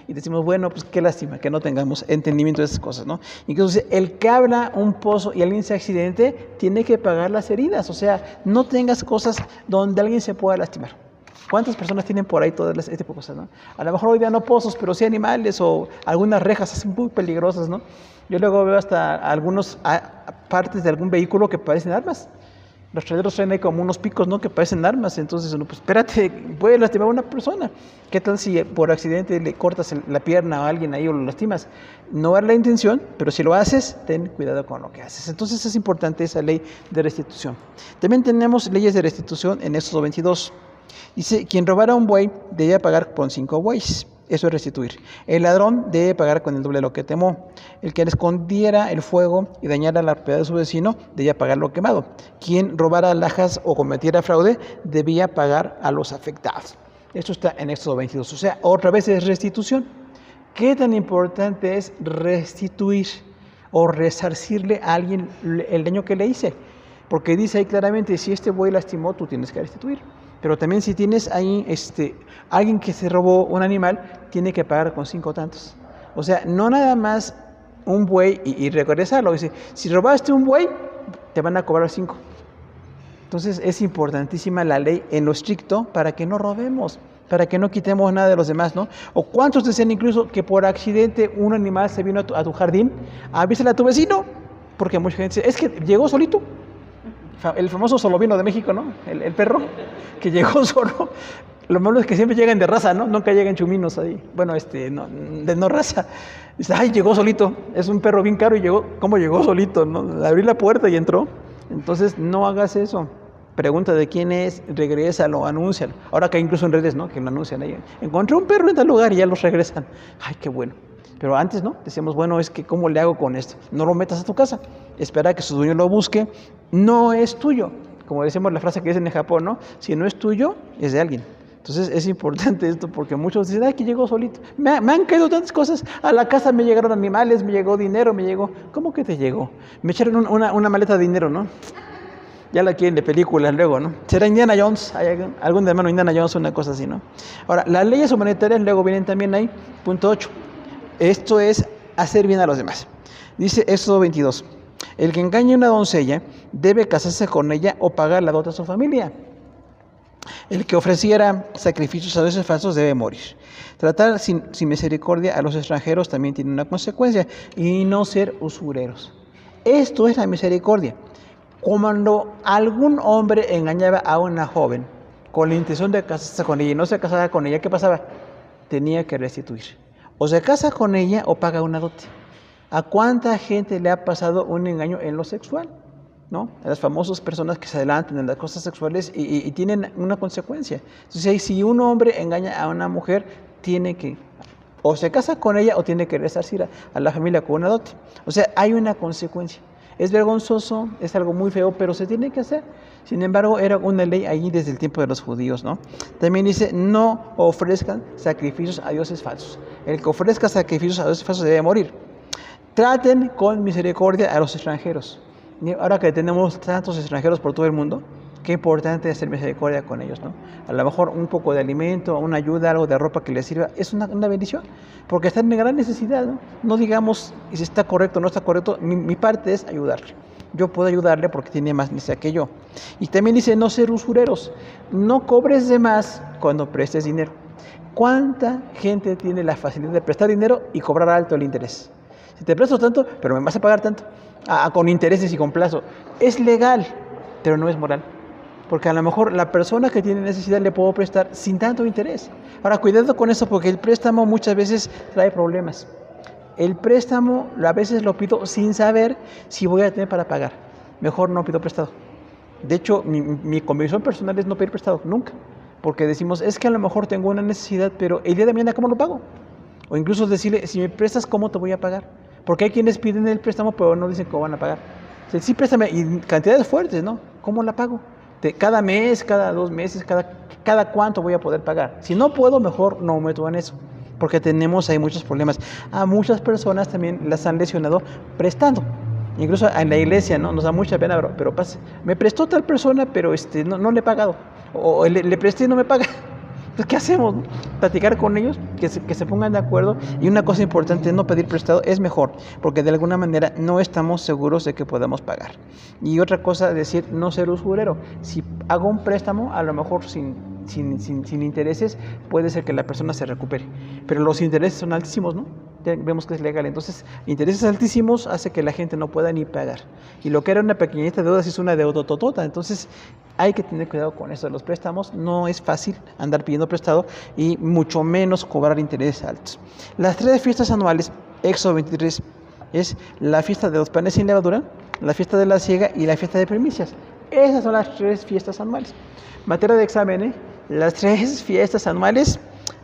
Y decimos, bueno, pues qué lástima que no tengamos entendimiento de esas cosas, ¿no? Incluso el que abra un pozo y alguien se accidente, tiene que pagar las heridas. O sea, no tengas cosas donde alguien se pueda lastimar. ¿Cuántas personas tienen por ahí todas este tipo de cosas, no? A lo mejor hoy día no pozos, pero sí animales o algunas rejas así muy peligrosas, ¿no? Yo luego veo hasta algunas partes de algún vehículo que parecen armas. Los trailers traen ahí como unos picos, ¿no? Que parecen armas. Entonces, pues espérate, puede lastimar a una persona. ¿Qué tal si por accidente le cortas la pierna a alguien ahí o lo lastimas? No era la intención, pero si lo haces, ten cuidado con lo que haces. Entonces es importante esa ley de restitución. También tenemos leyes de restitución en Éxodo 22. Dice, quien robara un buey debía pagar con 5 bueyes. Eso es restituir. El ladrón debe pagar con el doble de lo que temó. El que le escondiera el fuego y dañara la propiedad de su vecino debía pagar lo quemado. Quien robara alhajas o cometiera fraude debía pagar a los afectados. Esto está en Éxodo 22. O sea, otra vez es restitución. ¿Qué tan importante es restituir o resarcirle a alguien el daño que le hice? Porque dice ahí claramente, si este buey lastimó, tú tienes que restituir. Pero también si tienes ahí alguien que se robó un animal, tiene que pagar con 5 tantos. O sea, no nada más un buey y regresarlo. Dice, si robaste un buey, te van a cobrar 5. Entonces es importantísima la ley en lo estricto para que no robemos, para que no quitemos nada de los demás, ¿no? O cuántos decían incluso que por accidente un animal se vino a tu jardín, avísale a tu vecino, porque mucha gente dice, es que llegó solito. El famoso solovino de México, ¿no? El perro que llegó solo. Lo malo es que siempre llegan de raza, ¿no? Nunca llegan chuminos ahí. Bueno, no, de no raza. Dice, ay, llegó solito. Es un perro bien caro y llegó. ¿Cómo llegó solito? ¿No? Abrí la puerta y entró. Entonces, no hagas eso. Pregunta de quién es, regrésalo, anúncialo. Ahora que incluso en redes, ¿no? Que lo anuncian ahí. Encontré un perro en tal lugar y ya los regresan. Ay, qué bueno. Pero antes, ¿no? Decíamos, bueno, es que ¿cómo le hago con esto? No lo metas a tu casa. Espera a que su dueño lo busque. No es tuyo. Como decimos la frase que dicen en Japón, ¿no? Si no es tuyo, es de alguien. Entonces es importante esto porque muchos dicen, ay, que llegó solito. Me han caído tantas cosas. A la casa me llegaron animales, me llegó dinero, me llegó. ¿Cómo que te llegó? Me echaron una maleta de dinero, ¿no? Ya la quieren de películas luego, ¿no? ¿Será Indiana Jones? ¿Hay algún hermano Indiana Jones? Una cosa así, ¿no? Ahora, las leyes humanitarias luego vienen también ahí. Punto 8. Esto es hacer bien a los demás. Dice Éxodo 22. El que engañe a una doncella debe casarse con ella o pagar la dote a su familia. El que ofreciera sacrificios a dioses falsos debe morir. Tratar sin misericordia a los extranjeros también tiene una consecuencia, y no ser usureros. Esto es la misericordia. Cuando algún hombre engañaba a una joven con la intención de casarse con ella y no se casaba con ella, ¿qué pasaba? Tenía que restituir. O se casa con ella o paga una dote. ¿A cuánta gente le ha pasado un engaño en lo sexual? ¿No? A las famosas personas que se adelantan en las cosas sexuales y tienen una consecuencia. Entonces, si un hombre engaña a una mujer, tiene que o se casa con ella o tiene que resarcir a la familia con una dote. O sea, hay una consecuencia. Es vergonzoso, es algo muy feo, pero se tiene que hacer. Sin embargo, era una ley allí desde el tiempo de los judíos, ¿no? También dice, no ofrezcan sacrificios a dioses falsos. El que ofrezca sacrificios a dioses falsos debe morir. Traten con misericordia a los extranjeros. Ahora que tenemos tantos extranjeros por todo el mundo, qué importante es hacer misericordia con ellos, ¿no? A lo mejor un poco de alimento, una ayuda, algo de ropa que les sirva, es una bendición, porque están en gran necesidad, ¿no? No digamos si está correcto o no está correcto, mi parte es ayudarle. Yo puedo ayudarle porque tiene más necesidad que yo. Y también dice no ser usureros, no cobres de más cuando prestes dinero. ¿Cuánta gente tiene la facilidad de prestar dinero y cobrar alto el interés? Si te presto tanto, pero me vas a pagar tanto, con intereses y con plazo. Es legal, pero no es moral. Porque a lo mejor la persona que tiene necesidad le puedo prestar sin tanto interés. Ahora, cuidado con eso porque el préstamo muchas veces trae problemas. El préstamo a veces lo pido sin saber si voy a tener para pagar. Mejor no pido prestado. De hecho, mi convicción personal es no pedir prestado, nunca. Porque decimos, es que a lo mejor tengo una necesidad, pero el día de mañana, ¿cómo lo pago? O incluso decirle, si me prestas, ¿cómo te voy a pagar? Porque hay quienes piden el préstamo, pero no dicen cómo van a pagar. O sea, sí, préstame, y cantidades fuertes, ¿no? ¿Cómo la pago? Cada mes, cada 2 meses, cada cuánto voy a poder pagar. Si no puedo, mejor no me meto en eso, porque tenemos ahí muchos problemas. A muchas personas también las han lesionado prestando. Incluso en la iglesia, ¿no? Nos da mucha pena, pero pasa. Me prestó tal persona, pero no le he pagado. O le presté y no me paga. Entonces, ¿qué hacemos? Platicar con ellos, que se pongan de acuerdo. Y una cosa importante, no pedir prestado es mejor, porque de alguna manera no estamos seguros de que podamos pagar. Y otra cosa, decir, no ser usurero. Si hago un préstamo, a lo mejor sin intereses, puede ser que la persona se recupere. Pero los intereses son altísimos, ¿no? Ya vemos que es legal. Entonces, intereses altísimos hace que la gente no pueda ni pagar. Y lo que era una pequeñita deuda, sí es una deuda totota. Entonces, hay que tener cuidado con eso de los préstamos. No es fácil andar pidiendo prestado y mucho menos cobrar intereses altos. Las 3 fiestas anuales, Éxodo 23, es la fiesta de los panes sin levadura, la fiesta de la siega y la fiesta de primicias. Esas son las 3 fiestas anuales. Materia de examen, las 3 fiestas anuales,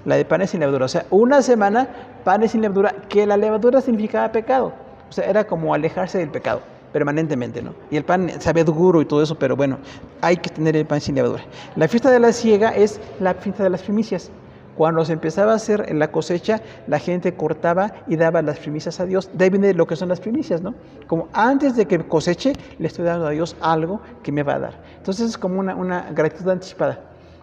la de panes sin levadura. O sea, una semana panes sin levadura, que la levadura significaba pecado. O sea, era como alejarse del pecado permanentemente, ¿no? Y el pan sabe duro y todo eso, pero bueno, hay que tener el pan sin levadura. La fiesta de la siega es la fiesta de las primicias. Cuando se empezaba a hacer la cosecha, la gente cortaba y daba las primicias a Dios. De ahí viene lo que son las primicias, ¿no? Como antes de que coseche, le estoy dando a Dios algo que me va a dar. Entonces es como una gratitud anticipada.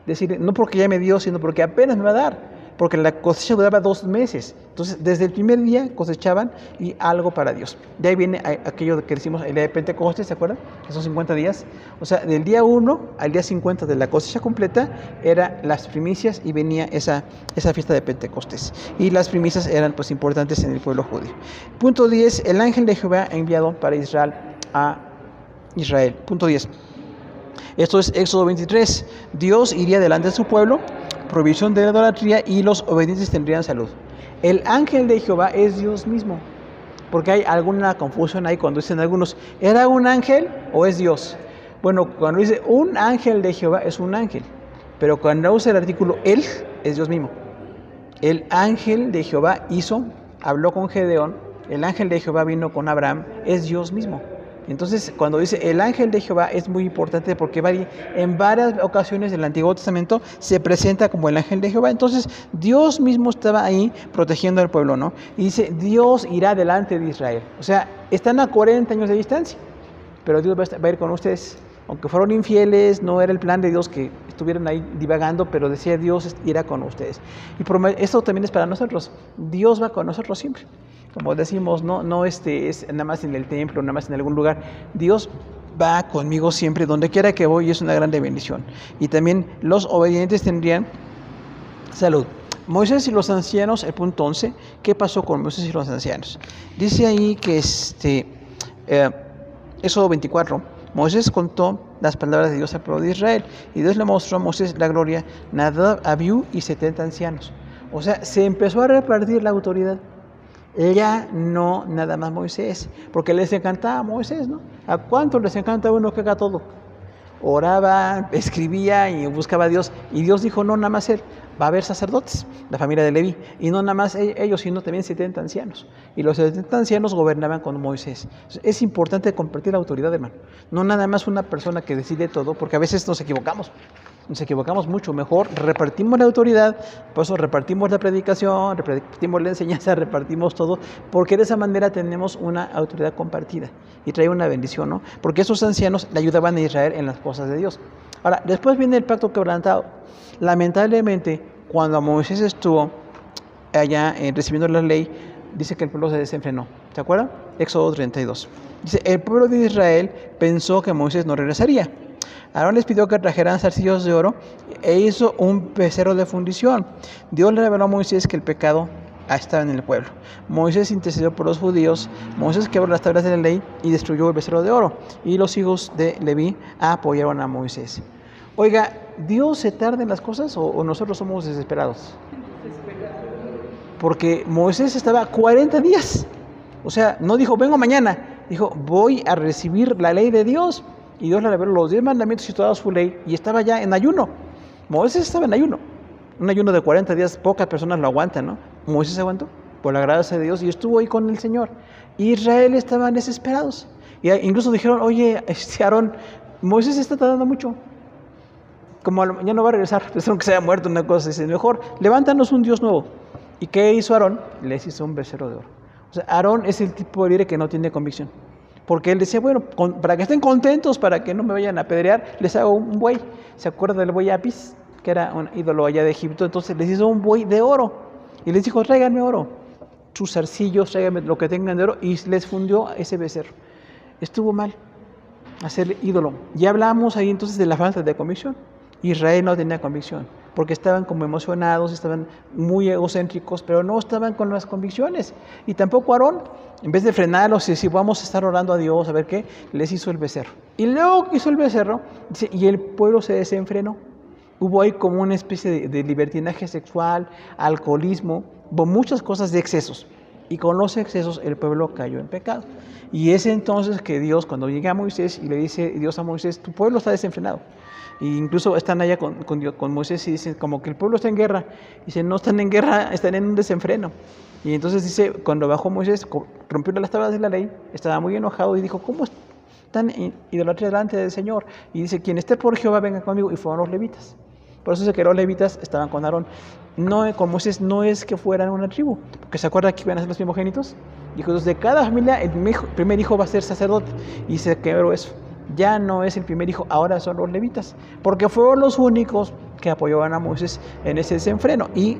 Decir, no porque ya me dio, sino porque apenas me va a dar. Porque la cosecha duraba 2 meses. Entonces, desde el primer día cosechaban y algo para Dios. De ahí viene aquello que decimos el día de Pentecostés, ¿se acuerdan? Que son 50 días. O sea, del día 1 al día 50 de la cosecha completa, eran las primicias y venía esa fiesta de Pentecostés. Y las primicias eran pues importantes en el pueblo judío. Punto 10, el ángel de Jehová enviado para Israel a Israel. Punto 10. Esto es Éxodo 23. Dios iría delante de su pueblo prohibición de la idolatría y los obedientes tendrían salud. El ángel de Jehová es Dios mismo, porque hay alguna confusión ahí cuando dicen algunos, ¿era un ángel o es Dios? Bueno, cuando dice un ángel de Jehová es un ángel, pero cuando usa el artículo él, es Dios mismo. El ángel de Jehová habló con Gedeón, el ángel de Jehová vino con Abraham, es Dios mismo. Entonces, cuando dice el ángel de Jehová es muy importante porque en varias ocasiones del Antiguo Testamento se presenta como el ángel de Jehová. Entonces, Dios mismo estaba ahí protegiendo al pueblo, ¿no? Y dice, Dios irá delante de Israel. O sea, están a 40 años de distancia, pero Dios va a ir con ustedes. Aunque fueron infieles, no era el plan de Dios que estuvieran ahí divagando, pero decía Dios irá con ustedes. Y esto también es para nosotros. Dios va con nosotros siempre. Como decimos, no es nada más en el templo, nada más en algún lugar. Dios va conmigo siempre, donde quiera que voy, y es una grande bendición. Y también los obedientes tendrían salud. Moisés y los ancianos, el punto 11. ¿Qué pasó con Moisés y los ancianos? Dice ahí que Éxodo 24. Moisés contó las palabras de Dios al pueblo de Israel, y Dios le mostró a Moisés la gloria, Nadab, Abiú y 70 ancianos. O sea, se empezó a repartir la autoridad. Ya no nada más Moisés, porque les encantaba Moisés, ¿no? ¿A cuánto les encanta uno que haga todo? Oraba, escribía y buscaba a Dios, y Dios dijo, no nada más él, va a haber sacerdotes, la familia de Leví, y no nada más ellos, sino también 70 ancianos, y los 70 ancianos gobernaban con Moisés. Es importante compartir la autoridad, hermano, no nada más una persona que decide todo, porque a veces nos equivocamos mucho. Mejor repartimos la autoridad, por eso repartimos la predicación, repartimos la enseñanza, repartimos todo, porque de esa manera tenemos una autoridad compartida y trae una bendición, ¿no? Porque esos ancianos le ayudaban a Israel en las cosas de Dios. Ahora, después viene el pacto quebrantado. Lamentablemente, cuando Moisés estuvo allá recibiendo la ley, dice que el pueblo se desenfrenó. ¿Se acuerdan? Éxodo 32. Dice, el pueblo de Israel pensó que Moisés no regresaría. Aarón les pidió que trajeran zarcillos de oro e hizo un becerro de fundición. Dios le reveló a Moisés que el pecado estaba en el pueblo. Moisés intercedió por los judíos. Moisés quebró las tablas de la ley y destruyó el becerro de oro. Y los hijos de Leví apoyaron a Moisés. Oiga, ¿Dios se tarda en las cosas o nosotros somos desesperados? Porque Moisés estaba 40 días. O sea, no dijo, vengo mañana. Dijo, voy a recibir la ley de Dios. Y Dios le reveló los 10 mandamientos y toda su ley, y estaba ya en ayuno. Moisés estaba en ayuno. Un ayuno de 40 días, pocas personas lo aguantan, ¿no? Moisés aguantó, por la gracia de Dios, y estuvo ahí con el Señor. Israel estaban desesperados. Y incluso dijeron, oye, Aarón, Moisés está tardando mucho. Como ya no va a regresar, pensaron que se había muerto, una cosa. Dicen, mejor, levántanos un Dios nuevo. ¿Y qué hizo Aarón? Les hizo un becerro de oro. O sea, Aarón es el tipo de líder que no tiene convicción. Porque él decía, bueno, para que estén contentos, para que no me vayan a apedrear, les hago un buey. ¿Se acuerdan del buey Apis? Que era un ídolo allá de Egipto. Entonces les hizo un buey de oro. Y les dijo, tráiganme oro. Sus zarcillos, tráiganme lo que tengan de oro. Y les fundió ese becerro. Estuvo mal hacer ídolo. Ya hablamos ahí entonces de la falta de convicción. Israel no tenía convicción, porque estaban como emocionados, estaban muy egocéntricos, pero no estaban con las convicciones. Y tampoco Aarón, en vez de frenarlos y decir, vamos a estar orando a Dios, a ver qué, les hizo el becerro. Y luego que hizo el becerro, dice, y el pueblo se desenfrenó. Hubo ahí como una especie de libertinaje sexual, alcoholismo, hubo muchas cosas de excesos. Y con los excesos el pueblo cayó en pecado. Y es entonces que Dios, cuando llega a Moisés y le dice Dios a Moisés, tu pueblo está desenfrenado. E incluso están allá con Moisés y dicen como que el pueblo está en guerra. Dicen, no están en guerra, están en un desenfreno. Y entonces dice, cuando bajó Moisés, rompió las tablas de la ley, estaba muy enojado y dijo, ¿cómo están idolatría delante del Señor? Y dice, quien esté por Jehová venga conmigo. Y fueron los levitas. Por eso que los levitas estaban con Aarón. No, con Moisés no es que fueran una tribu, porque se acuerda que iban a ser los primogénitos. Dijo, entonces de cada familia el primer hijo va a ser sacerdote. Y se quebró eso. Ya no es el primer hijo, ahora son los levitas, porque fueron los únicos que apoyaban a Moisés en ese desenfreno y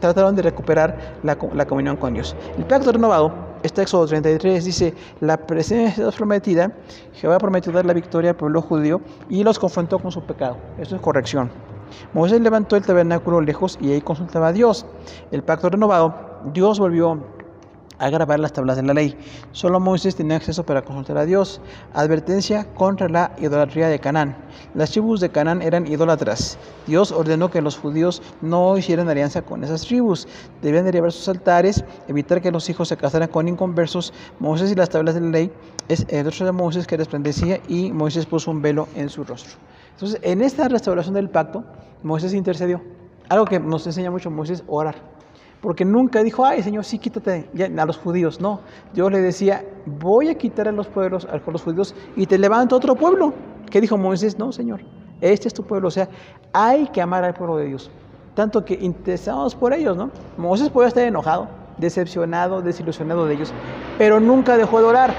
trataron de recuperar la comunión con Dios. El pacto renovado, este Éxodo 33 dice, la presencia de Dios prometida, Jehová prometió dar la victoria al pueblo judío y los confrontó con su pecado. Eso es corrección. Moisés levantó el tabernáculo lejos y ahí consultaba a Dios. El pacto renovado, Dios volvió a grabar las tablas de la ley. Solo Moisés tenía acceso para consultar a Dios. Advertencia contra la idolatría de Canaán. Las tribus de Canaán eran idólatras. Dios ordenó que los judíos no hicieran alianza con esas tribus. Debían derribar sus altares, evitar que los hijos se casaran con inconversos. Moisés y las tablas de la ley es el rostro de Moisés que resplandecía, y Moisés puso un velo en su rostro. Entonces, en esta restauración del pacto, Moisés intercedió. Algo que nos enseña mucho Moisés, orar. Porque nunca dijo, ay Señor, sí, quítate ya, a los judíos. No, Dios le decía, voy a quitar a los pueblos, a los judíos, y te levanto otro pueblo. ¿Qué dijo Moisés? No, Señor, este es tu pueblo. O sea, hay que amar al pueblo de Dios. Tanto que interesamos por ellos, ¿no? Moisés puede estar enojado, decepcionado, desilusionado de ellos, pero nunca dejó de orar.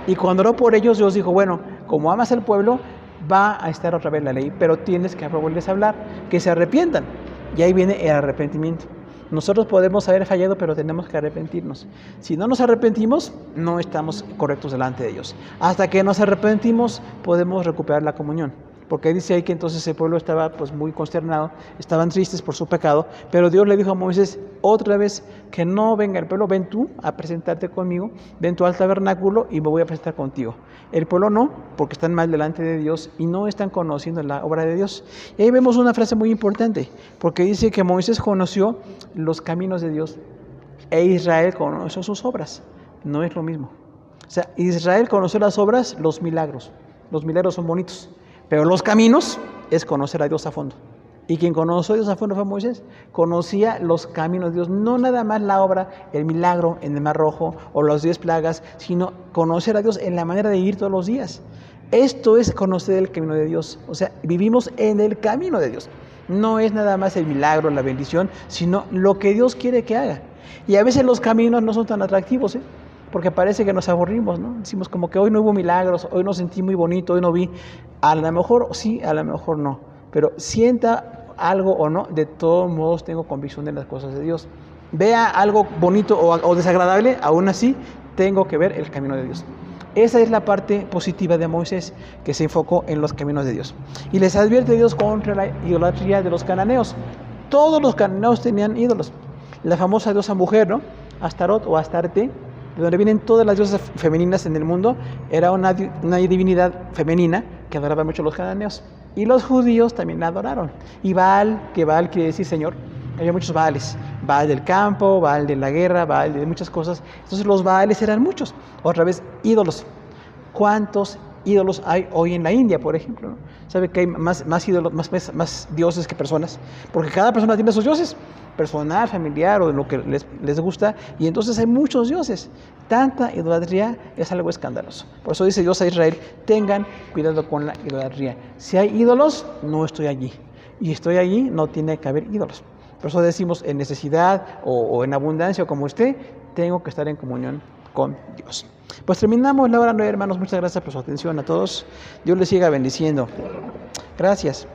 Y cuando oró por ellos, Dios dijo, bueno, como amas al pueblo, va a estar otra vez la ley, pero tienes que volverles a hablar, que se arrepientan. Y ahí viene el arrepentimiento. Nosotros podemos haber fallado, pero tenemos que arrepentirnos. Si no nos arrepentimos, no estamos correctos delante de Dios. Hasta que nos arrepentimos, podemos recuperar la comunión. Porque dice ahí que entonces el pueblo estaba pues muy consternado, estaban tristes por su pecado, pero Dios le dijo a Moisés otra vez que no venga el pueblo, ven tú a presentarte conmigo, ven tú al tabernáculo y me voy a presentar contigo. El pueblo no, porque están mal delante de Dios y no están conociendo la obra de Dios. Y ahí vemos una frase muy importante, porque dice que Moisés conoció los caminos de Dios e Israel conoció sus obras. No es lo mismo. O sea, Israel conoció las obras, los milagros. Los milagros son bonitos. Pero los caminos es conocer a Dios a fondo. Y quien conoció a Dios a fondo fue Moisés. Conocía los caminos de Dios, no nada más la obra, el milagro en el Mar Rojo o las 10 plagas, sino conocer a Dios en la manera de vivir todos los días. Esto es conocer el camino de Dios. O sea, vivimos en el camino de Dios. No es nada más el milagro, la bendición, sino lo que Dios quiere que haga. Y a veces los caminos no son tan atractivos, porque parece que nos aburrimos, ¿no? Decimos como que hoy no hubo milagros, hoy no sentí muy bonito, hoy no vi. A lo mejor sí, a lo mejor no. Pero sienta algo o no, de todos modos tengo convicción de las cosas de Dios. Vea algo bonito o desagradable, aún así tengo que ver el camino de Dios. Esa es la parte positiva de Moisés, que se enfocó en los caminos de Dios. Y les advierte Dios contra la idolatría de los cananeos. Todos los cananeos tenían ídolos. La famosa diosa mujer, ¿no? Astarot o Astarte, de donde vienen todas las diosas femeninas en el mundo, era una divinidad femenina que adoraban mucho los cananeos. Y los judíos también la adoraron. Y Baal, que Baal quiere decir Señor, había muchos Baales. Baal del campo, Baal de la guerra, Baal de muchas cosas. Entonces los Baales eran muchos. Otra vez, ídolos. ¿Cuántos ídolos hay hoy en la India, por ejemplo? ¿No? ¿Sabe que hay más ídolos, más dioses que personas? Porque cada persona tiene sus dioses, personal, familiar o de lo que les gusta, y entonces hay muchos dioses. Tanta idolatría es algo escandaloso. Por eso dice Dios a Israel, tengan cuidado con la idolatría. Si hay ídolos, no estoy allí. Y estoy allí, no tiene que haber ídolos. Por eso decimos, en necesidad o en abundancia o como esté, tengo que estar en comunión con Dios. Pues terminamos la hora, hermanos. Muchas gracias por su atención a todos. Dios les siga bendiciendo. Gracias.